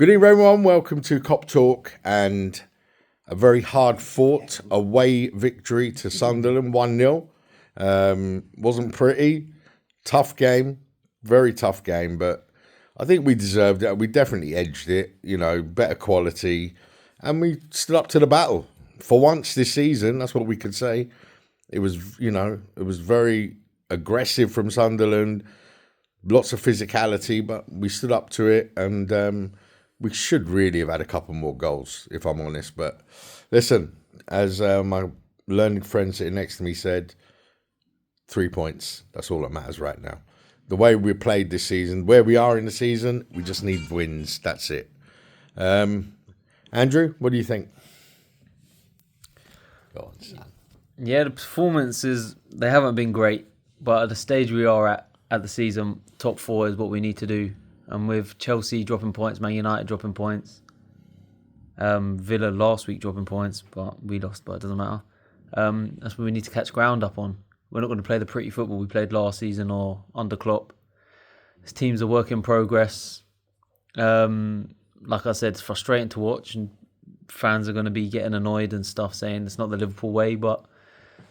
Good evening, everyone. Welcome to Cop Talk and a very hard-fought away victory to Sunderland, 1-0. Wasn't pretty. Tough game. Very tough game, but I think we deserved it. We definitely edged it, better quality. And we stood up to the battle. For once this season, that's what we could say. It was, it was very aggressive from Sunderland. Lots of physicality, but we stood up to it, and we should really have had a couple more goals, if I'm honest. But listen, as my learned friend sitting next to me said, 3 points. That's all that matters right now. The way we played this season, where we are in the season, we just need wins. That's it. Andrew, what do you think? Go on, son. Yeah, the performances, they haven't been great, but at the stage we are at the season, top four is what we need to do. And with Chelsea dropping points, Man United dropping points, Villa last week dropping points, but we lost, but it doesn't matter. That's what we need to catch ground up on. We're not going to play the pretty football we played last season or under Klopp. This team's a work in progress. Like I said, it's frustrating to watch, and fans are going to be getting annoyed and stuff, saying it's not the Liverpool way, but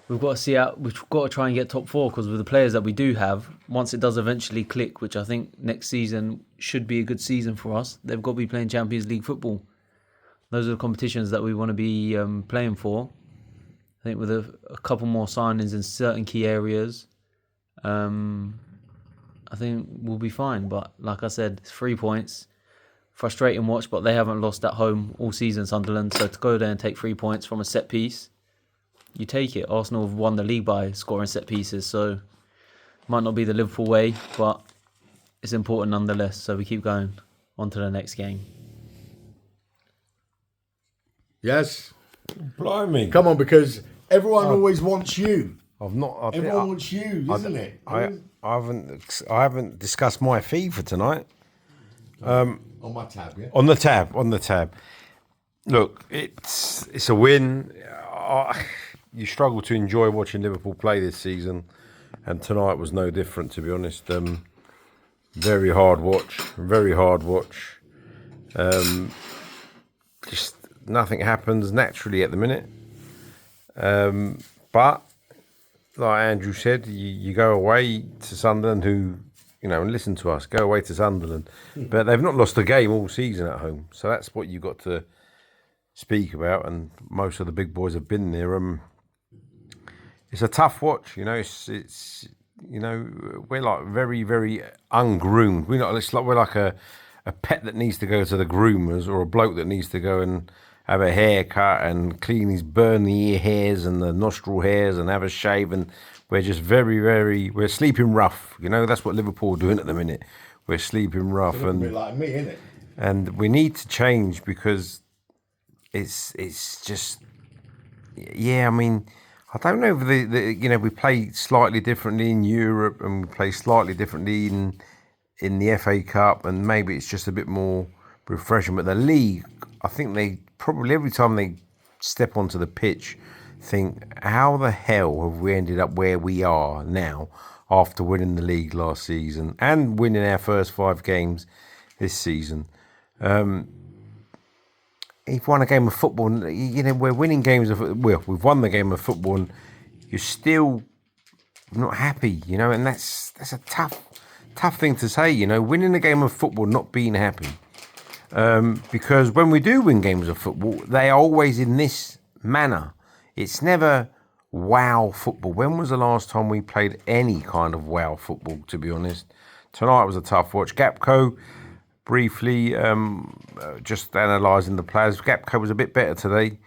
we've got to try and get top four, because with the players that we do have, once it does eventually click, which I think next season should be a good season for us, they've got to be playing Champions League football. Those are the competitions that we want to be playing for. I think with a couple more signings in certain key areas, I think we'll be fine. But like I said, it's 3 points. Frustrating watch, but they haven't lost at home all season, Sunderland. So to go there and take 3 points from a set piece, you take it. Arsenal have won the league by scoring set pieces, so might not be the Liverpool way, but it's important nonetheless. So we keep going on to the next game. Yes. Blimey. Come on, because everyone always wants you. Everyone wants you, isn't it? I haven't discussed my fee for tonight. On my tab, yeah? On the tab. Look, it's a win. You struggle to enjoy watching Liverpool play this season, and tonight was no different, to be honest. Very hard watch. Just nothing happens naturally at the minute. But like Andrew said, you go away to Sunderland, who, and listen to us, go away to Sunderland, but they've not lost a game all season at home. So that's what you've got to speak about, and most of the big boys have been there. It's a tough watch, it's we're like very, very ungroomed. We're like a pet that needs to go to the groomers, or a bloke that needs to go and have a haircut and burn the ear hairs and the nostril hairs and have a shave, and we're just very, very, we're sleeping rough. That's what Liverpool are doing at the minute. We're sleeping rough. It's a bit like me, isn't it? And we need to change, because it's just, yeah, I mean, I don't know if we play slightly differently in Europe, and we play slightly differently in the FA Cup, and maybe it's just a bit more refreshing. But the league, I think they probably, every time they step onto the pitch, think, how the hell have we ended up where we are now after winning the league last season and winning our first 5 games this season? You've won a game of football, we're winning games of, we've won the game of football, and you're still not happy, and that's a tough thing to say, winning a game of football, not being happy. Because when we do win games of football, they are always in this manner. It's never wow football. When was the last time we played any kind of wow football, to be honest? Tonight was a tough watch. Gapco, briefly, just analysing the players. Gapco was a bit better today.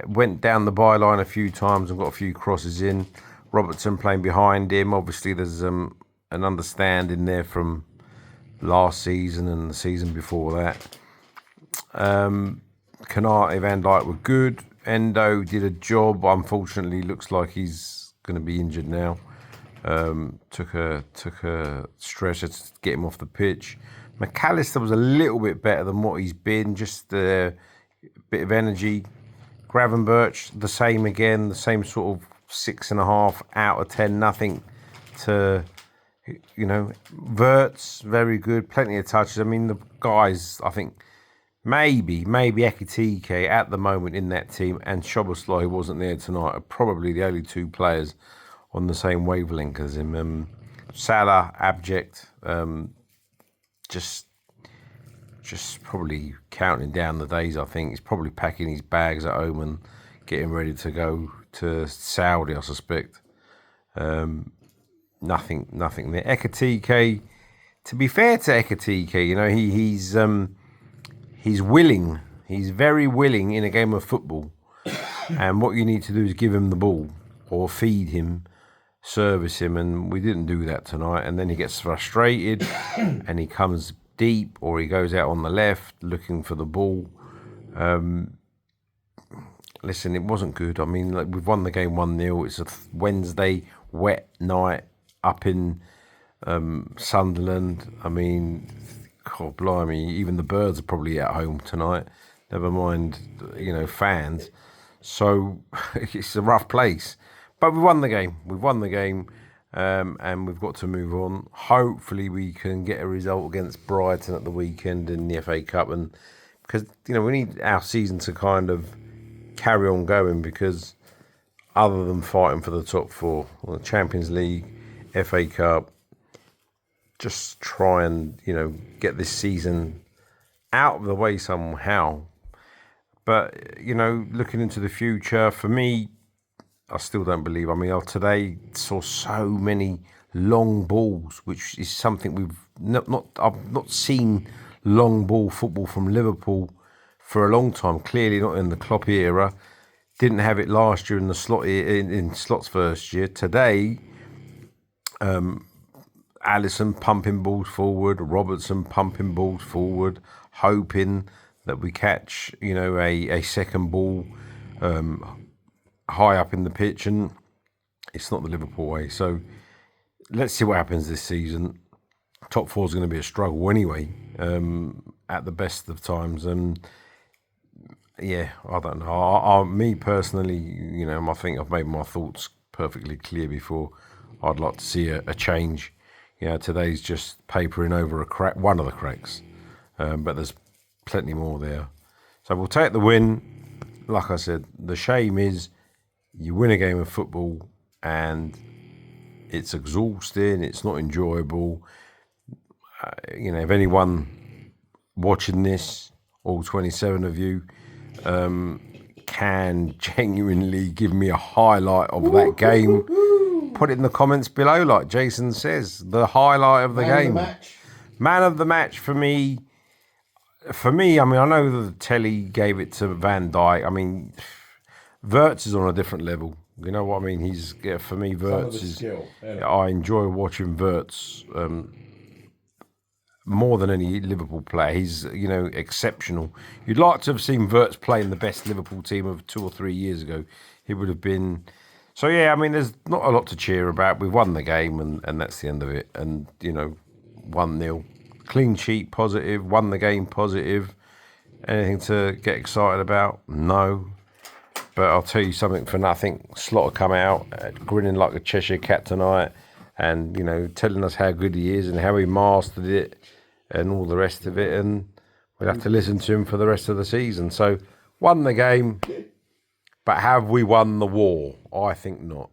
Went down the byline a few times and got a few crosses in. Robertson playing behind him. Obviously, there's an understanding there from last season and the season before that. Kanate, Van Dijk were good. Endo did a job. Unfortunately, looks like he's going to be injured now. Took a stretcher to get him off the pitch. McAllister was a little bit better than what he's been. Just a bit of energy. Gravenberch, the same again. The same sort of 6.5 out of 10. Nothing to, Verts, very good. Plenty of touches. I mean, the guys, I think, maybe Ekitike at the moment in that team, and Szoboszlai, who wasn't there tonight, are probably the only two players on the same wavelength as him. Salah, abject, just probably counting down the days. I think he's probably packing his bags at home and getting ready to go to Saudi, I suspect. Nothing there. Ekitike, to be fair to Ekitike, he's willing. He's very willing in a game of football. And what you need to do is give him the ball or feed him, service him. And we didn't do that tonight. And then he gets frustrated and he comes deep, or he goes out on the left looking for the ball. Listen, it wasn't good. I mean, we've won the game 1-0. It's a Wednesday, wet night up in Sunderland. I mean, God blimey, even the birds are probably at home tonight. Never mind, fans. So it's a rough place. But we won the game. We've won the game. And we've got to move on. Hopefully we can get a result against Brighton at the weekend in the FA Cup, and because we need our season to kind of carry on going, because other than fighting for the top four, the Champions League, FA Cup, just try and get this season out of the way somehow. But looking into the future, for me, I still don't believe. I mean, I today saw so many long balls, which is something I've not seen long ball football from Liverpool for a long time. Clearly not in the Klopp era. Didn't have it last year in the in Slot's first year. Today, Alisson pumping balls forward, Robertson pumping balls forward, hoping that we catch a second ball high up in the pitch, and it's not the Liverpool way. So let's see what happens this season. Top four is going to be a struggle anyway, at the best of times. And yeah, I don't know. Me personally, I think I've made my thoughts perfectly clear before. I'd like to see a change. Today's just papering over a crack, one of the cracks, but there's plenty more there. So we'll take the win. Like I said, the shame is, you win a game of football and it's exhausting, it's not enjoyable. If anyone watching this, all 27 of you, can genuinely give me a highlight of that game, put it in the comments below, like Jason says, the highlight of the game. Man of the match for me, I mean, I know the telly gave it to Van Dijk. I mean, Wirtz is on a different level. You know what I mean? For me, Wirtz is. I enjoy watching Wirtz more than any Liverpool player. He's exceptional. You'd like to have seen Wirtz play in the best Liverpool team of 2 or 3 years ago. He would have been. So yeah, I mean, there's not a lot to cheer about. We've won the game, and that's the end of it. And 1-0, clean sheet, positive. Won the game, positive. Anything to get excited about? No. But I'll tell you something for nothing. Slot will come out grinning like a Cheshire cat tonight, and telling us how good he is and how he mastered it and all the rest of it. And we'll have to listen to him for the rest of the season. So, won the game, but have we won the war? I think not.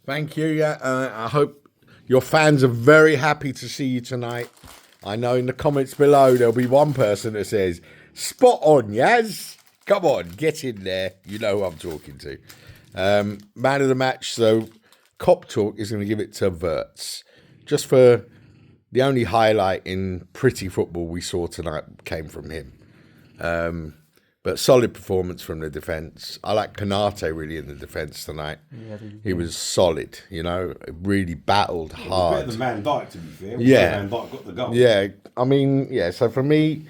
Thank you. Yeah, I hope your fans are very happy to see you tonight. I know in the comments below there'll be one person that says, "Spot on, Yaz. Come on, get in there." You know who I'm talking to. Man of the match, so Cop Talk is going to give it to Wirtz. Just for the only highlight in pretty football we saw tonight came from him. But solid performance from the defence. I like Konate really in the defence tonight. Yeah, he was solid, really battled hard. Better than Van Dijk, to be fair. Yeah. Van Dijk got the goal. Yeah, I mean, yeah, so for me,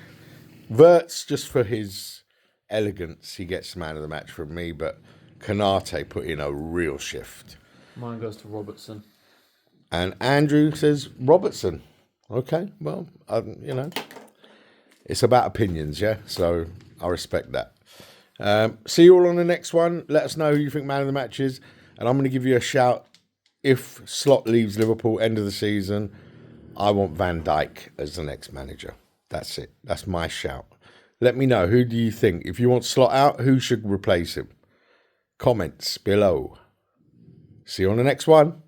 Wirtz, just for his elegance, he gets man of the match from me, but Konate put in a real shift. Mine goes to Robertson. And Andrew says Robertson. Okay, well, it's about opinions, yeah? So I respect that. See you all on the next one. Let us know who you think man of the match is. And I'm going to give you a shout. If Slot leaves Liverpool end of the season, I want Van Dijk as the next manager. That's it. That's my shout. Let me know. Who do you think? If you want Slot out, who should replace him? Comments below. See you on the next one.